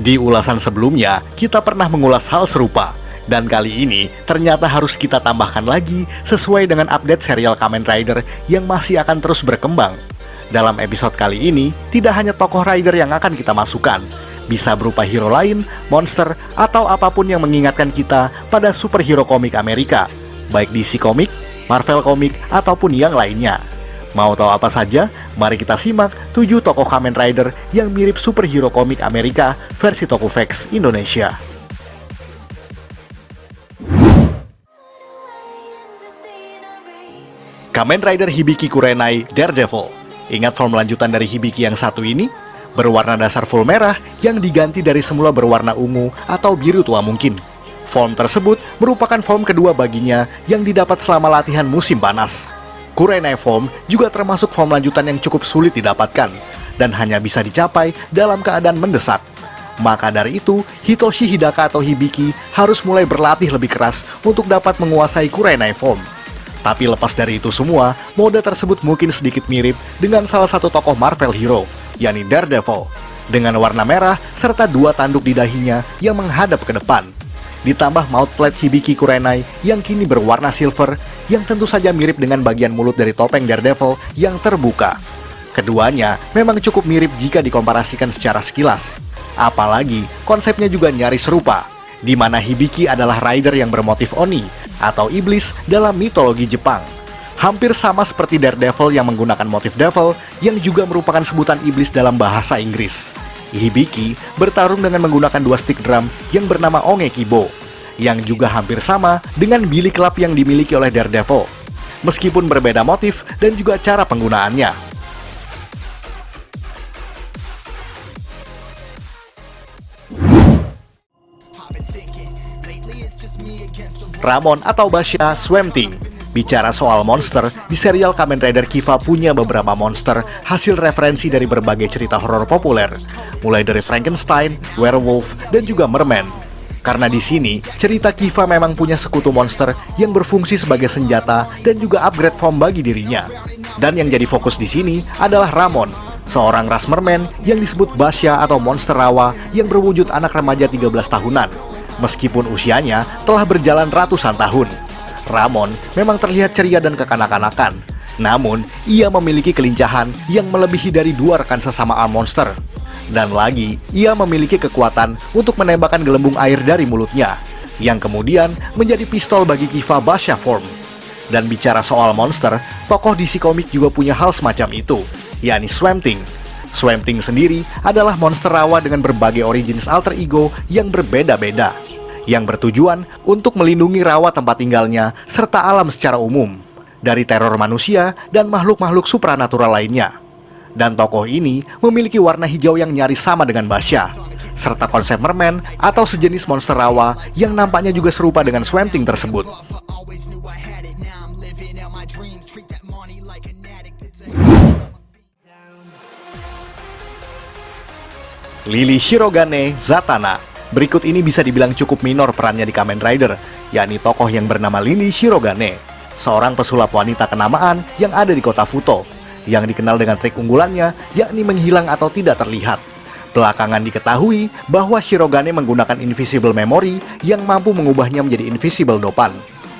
Di ulasan sebelumnya, kita pernah mengulas hal serupa. Dan kali ini, ternyata harus kita tambahkan lagi sesuai dengan update serial Kamen Rider yang masih akan terus berkembang. Dalam episode kali ini, tidak hanya tokoh Rider yang akan kita masukkan. Bisa berupa hero lain, monster, atau apapun yang mengingatkan kita pada superhero komik Amerika. Baik DC Komik, Marvel Komik, ataupun yang lainnya. Mau tahu apa saja? Mari kita simak 7 tokoh Kamen Rider yang mirip superhero komik Amerika versi Tokuvex Indonesia. Kamen Rider Hibiki Kurenai Daredevil. Ingat form lanjutan dari Hibiki yang satu ini? Berwarna dasar full merah yang diganti dari semula berwarna ungu atau biru tua mungkin. Form tersebut merupakan form kedua baginya yang didapat selama latihan musim panas. Kurenai form juga termasuk form lanjutan yang cukup sulit didapatkan dan hanya bisa dicapai dalam keadaan mendesak. Maka dari itu, Hitoshi Hidaka atau Hibiki harus mulai berlatih lebih keras untuk dapat menguasai Kurenai form. Tapi lepas dari itu semua, mode tersebut mungkin sedikit mirip dengan salah satu tokoh Marvel hero, yakni Daredevil, dengan warna merah serta 2 tanduk di dahinya yang menghadap ke depan. Ditambah mouthplate Hibiki Kurenai yang kini berwarna silver, yang tentu saja mirip dengan bagian mulut dari topeng Daredevil yang terbuka. Keduanya memang cukup mirip jika dikomparasikan secara sekilas. Apalagi konsepnya juga nyaris serupa, di mana Hibiki adalah rider yang bermotif Oni atau iblis dalam mitologi Jepang. Hampir sama seperti Daredevil yang menggunakan motif devil yang juga merupakan sebutan iblis dalam bahasa Inggris. Hibiki bertarung dengan menggunakan 2 stick drum yang bernama Ongekibo, yang juga hampir sama dengan bilik lap yang dimiliki oleh Daredevil, meskipun berbeda motif dan juga cara penggunaannya. Ramon atau Basha Swamp Thing. Bicara soal monster, di serial Kamen Rider Kiva punya beberapa monster hasil referensi dari berbagai cerita horor populer, mulai dari Frankenstein, werewolf, dan juga merman. Karena di sini, cerita Kiva memang punya sekutu monster yang berfungsi sebagai senjata dan juga upgrade form bagi dirinya. Dan yang jadi fokus di sini adalah Ramon, seorang ras merman yang disebut Basha atau monster rawa yang berwujud anak remaja 13 tahunan. Meskipun usianya telah berjalan ratusan tahun, Ramon memang terlihat ceria dan kekanak-kanakan. Namun, ia memiliki kelincahan yang melebihi dari 2 rekan sesama arm monster. Dan lagi, ia memiliki kekuatan untuk menembakkan gelembung air dari mulutnya, yang kemudian menjadi pistol bagi Kiva Basha form. Dan bicara soal monster, tokoh DC Komik juga punya hal semacam itu, yakni Swamp Thing. Swamp Thing sendiri adalah monster rawa dengan berbagai origins alter ego yang berbeda-beda, yang bertujuan untuk melindungi rawa tempat tinggalnya serta alam secara umum dari teror manusia dan makhluk-makhluk supranatural lainnya. Dan tokoh ini memiliki warna hijau yang nyaris sama dengan Basha, serta konsep merman atau sejenis monster rawa yang nampaknya juga serupa dengan Swamp Thing tersebut. Lily Shirogane Zatanna. Berikut ini bisa dibilang cukup minor perannya di Kamen Rider, yakni tokoh yang bernama Lily Shirogane, seorang pesulap wanita kenamaan yang ada di kota Futo, yang dikenal dengan trik unggulannya, yakni menghilang atau tidak terlihat. Belakangan diketahui bahwa Shirogane menggunakan Invisible Memory yang mampu mengubahnya menjadi Invisible Dopan.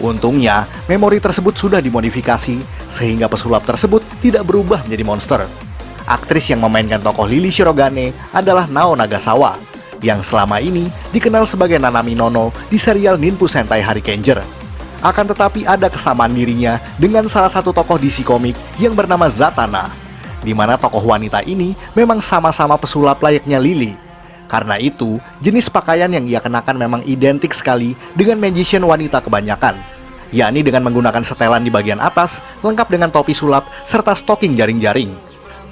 Untungnya, memori tersebut sudah dimodifikasi, sehingga pesulap tersebut tidak berubah menjadi monster. Aktris yang memainkan tokoh Lily Shirogane adalah Nao Nagasawa, yang selama ini dikenal sebagai Nanami Nono di serial Ninpu Sentai Harikenger. Akan tetapi ada kesamaan dirinya dengan salah satu tokoh DC Komik yang bernama Zatanna, di mana tokoh wanita ini memang sama-sama pesulap layaknya Lily. Karena itu, jenis pakaian yang ia kenakan memang identik sekali dengan magician wanita kebanyakan, yakni dengan menggunakan setelan di bagian atas, lengkap dengan topi sulap serta stocking jaring-jaring.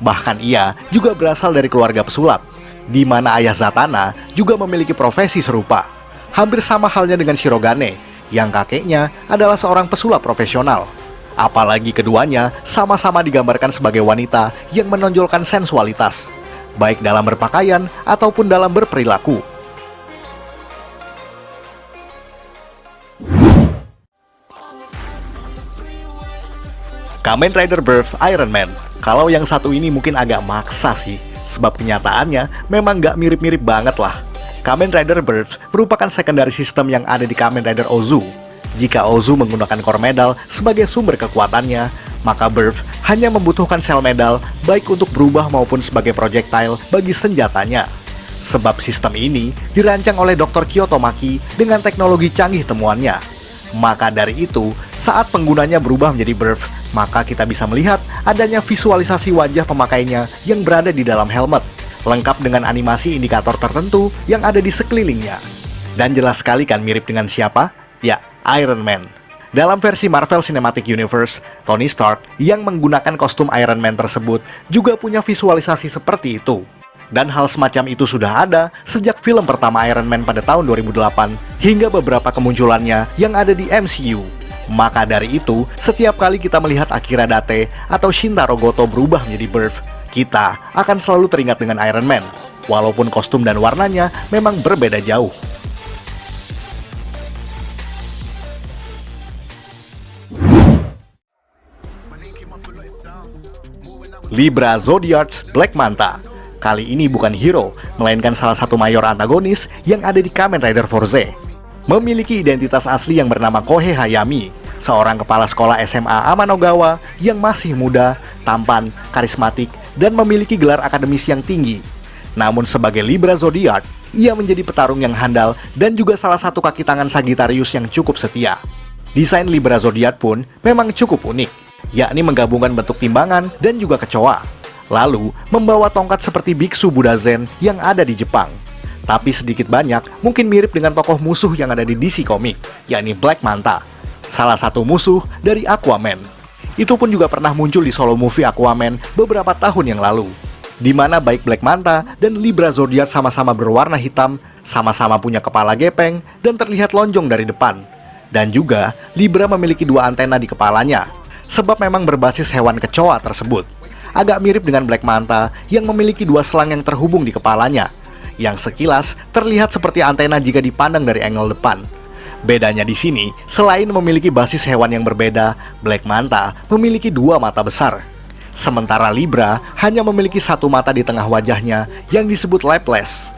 Bahkan ia juga berasal dari keluarga pesulap, di mana ayah Zatanna juga memiliki profesi serupa. Hampir sama halnya dengan Shirogane, yang kakeknya adalah seorang pesulap profesional. Apalagi keduanya sama-sama digambarkan sebagai wanita yang menonjolkan sensualitas, baik dalam berpakaian ataupun dalam berperilaku. Kamen Rider Birth Iron Man. Kalau yang satu ini mungkin agak maksa sih, sebab kenyataannya memang nggak mirip-mirip banget lah. Kamen Rider Birth merupakan secondary system yang ada di Kamen Rider Ozu. Jika Ozu menggunakan core medal sebagai sumber kekuatannya, maka Birth hanya membutuhkan sel medal baik untuk berubah maupun sebagai projectile bagi senjatanya. Sebab sistem ini dirancang oleh Dr. Kiyotomaki dengan teknologi canggih temuannya. Maka dari itu, saat penggunanya berubah menjadi Birth, maka kita bisa melihat adanya visualisasi wajah pemakainya yang berada di dalam helmet, lengkap dengan animasi indikator tertentu yang ada di sekelilingnya. Dan jelas sekali kan mirip dengan siapa? Ya, Iron Man. Dalam versi Marvel Cinematic Universe, Tony Stark yang menggunakan kostum Iron Man tersebut juga punya visualisasi seperti itu. Dan hal semacam itu sudah ada sejak film pertama Iron Man pada tahun 2008 hingga beberapa kemunculannya yang ada di MCU. Maka dari itu, setiap kali kita melihat Akira Date atau Shintaro Goto berubah menjadi Birth, kita akan selalu teringat dengan Iron Man, walaupun kostum dan warnanya memang berbeda jauh. Libra Zodiarch Black Manta. Kali ini bukan hero, melainkan salah satu mayor antagonis yang ada di Kamen Rider Fourze. Memiliki identitas asli yang bernama Kohei Hayami, seorang kepala sekolah SMA Amanogawa yang masih muda, tampan, karismatik, dan memiliki gelar akademis yang tinggi. Namun sebagai Libra Zodiac, ia menjadi petarung yang handal dan juga salah satu kaki tangan Sagittarius yang cukup setia. Desain Libra Zodiac pun memang cukup unik, yakni menggabungkan bentuk timbangan dan juga kecoa, lalu membawa tongkat seperti biksu Buddha Zen yang ada di Jepang. Tapi sedikit banyak mungkin mirip dengan tokoh musuh yang ada di DC Comic, yakni Black Manta, salah satu musuh dari Aquaman. Itu pun juga pernah muncul di solo movie Aquaman beberapa tahun yang lalu, di mana baik Black Manta dan Libra Zodiac sama-sama berwarna hitam, sama-sama punya kepala gepeng, dan terlihat lonjong dari depan. Dan juga, Libra memiliki dua antena di kepalanya, sebab memang berbasis hewan kecoa tersebut. Agak mirip dengan Black Manta yang memiliki dua selang yang terhubung di kepalanya, yang sekilas terlihat seperti antena jika dipandang dari angle depan. Bedanya di sini, selain memiliki basis hewan yang berbeda, Black Manta memiliki dua mata besar. Sementara Libra hanya memiliki satu mata di tengah wajahnya yang disebut lipless.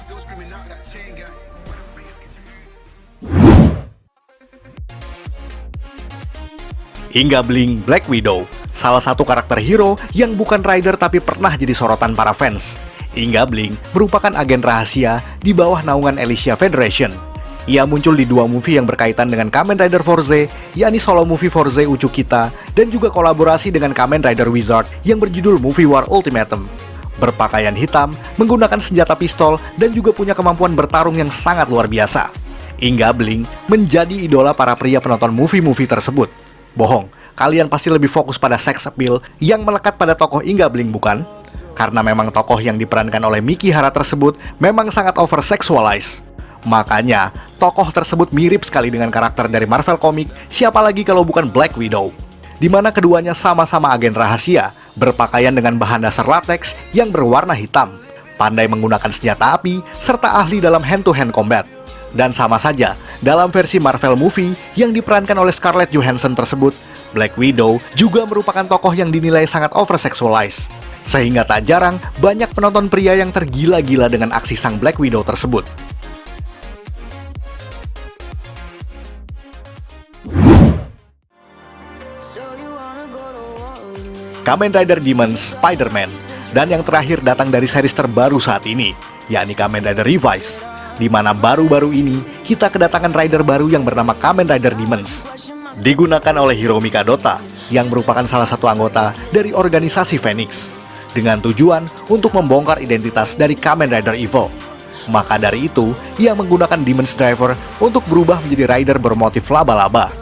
Hingga Blink Black Widow, salah satu karakter hero yang bukan rider tapi pernah jadi sorotan para fans. Hingga Blink merupakan agen rahasia di bawah naungan Elysia Federation. Ia muncul di dua movie yang berkaitan dengan Kamen Rider Fourze, yakni solo movie Fourze Uchukita, dan juga kolaborasi dengan Kamen Rider Wizard yang berjudul Movie War Ultimatum. Berpakaian hitam, menggunakan senjata pistol, dan juga punya kemampuan bertarung yang sangat luar biasa. Hingga Blink menjadi idola para pria penonton movie-movie tersebut. Bohong, kalian pasti lebih fokus pada sex appeal yang melekat pada tokoh Hingga Blink, bukan? Karena memang tokoh yang diperankan oleh Miki Hara tersebut memang sangat over-sexualized. Makanya, tokoh tersebut mirip sekali dengan karakter dari Marvel Comics, siapa lagi kalau bukan Black Widow. Di mana keduanya sama-sama agen rahasia, berpakaian dengan bahan dasar latex yang berwarna hitam, pandai menggunakan senjata api, serta ahli dalam hand-to-hand combat. Dan sama saja, dalam versi Marvel movie yang diperankan oleh Scarlett Johansson tersebut, Black Widow juga merupakan tokoh yang dinilai sangat over-sexualized. Sehingga tak jarang, banyak penonton pria yang tergila-gila dengan aksi sang Black Widow tersebut. Kamen Rider Demons Spider-Man, dan yang terakhir datang dari series terbaru saat ini, yakni Kamen Rider Revice, di mana baru-baru ini kita kedatangan rider baru yang bernama Kamen Rider Demons. Digunakan oleh Hiromi Kadota, yang merupakan salah satu anggota dari organisasi Phoenix, dengan tujuan untuk membongkar identitas dari Kamen Rider Evil. Maka dari itu, ia menggunakan Demons Driver untuk berubah menjadi rider bermotif laba-laba.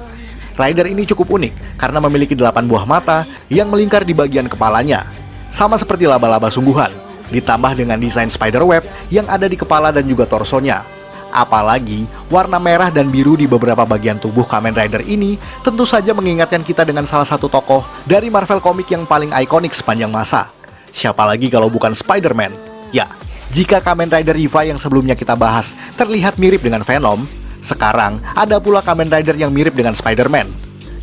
Rider ini cukup unik karena memiliki 8 buah mata yang melingkar di bagian kepalanya, sama seperti laba-laba sungguhan, ditambah dengan desain spiderweb yang ada di kepala dan juga torsonya. Apalagi, warna merah dan biru di beberapa bagian tubuh Kamen Rider ini tentu saja mengingatkan kita dengan salah satu tokoh dari Marvel Comics yang paling ikonik sepanjang masa. Siapa lagi kalau bukan Spider-Man? Ya, jika Kamen Rider Eva yang sebelumnya kita bahas terlihat mirip dengan Venom, sekarang ada pula Kamen Rider yang mirip dengan Spider-Man.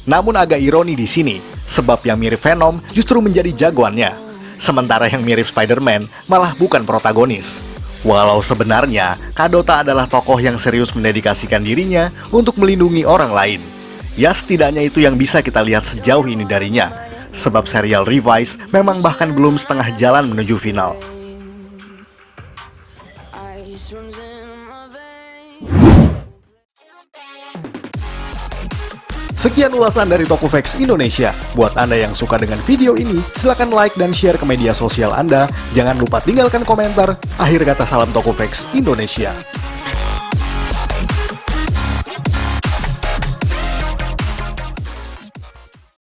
Namun agak ironi di sini, sebab yang mirip Venom justru menjadi jagoannya, sementara yang mirip Spider-Man malah bukan protagonis. Walau sebenarnya Kadota adalah tokoh yang serius mendedikasikan dirinya untuk melindungi orang lain. Ya setidaknya itu yang bisa kita lihat sejauh ini darinya. Sebab serial Revice memang bahkan belum setengah jalan menuju final. Sekian ulasan dari Tokofax Indonesia. Buat Anda yang suka dengan video ini, silakan like dan share ke media sosial Anda. Jangan lupa tinggalkan komentar. Akhir kata salam Tokofax Indonesia.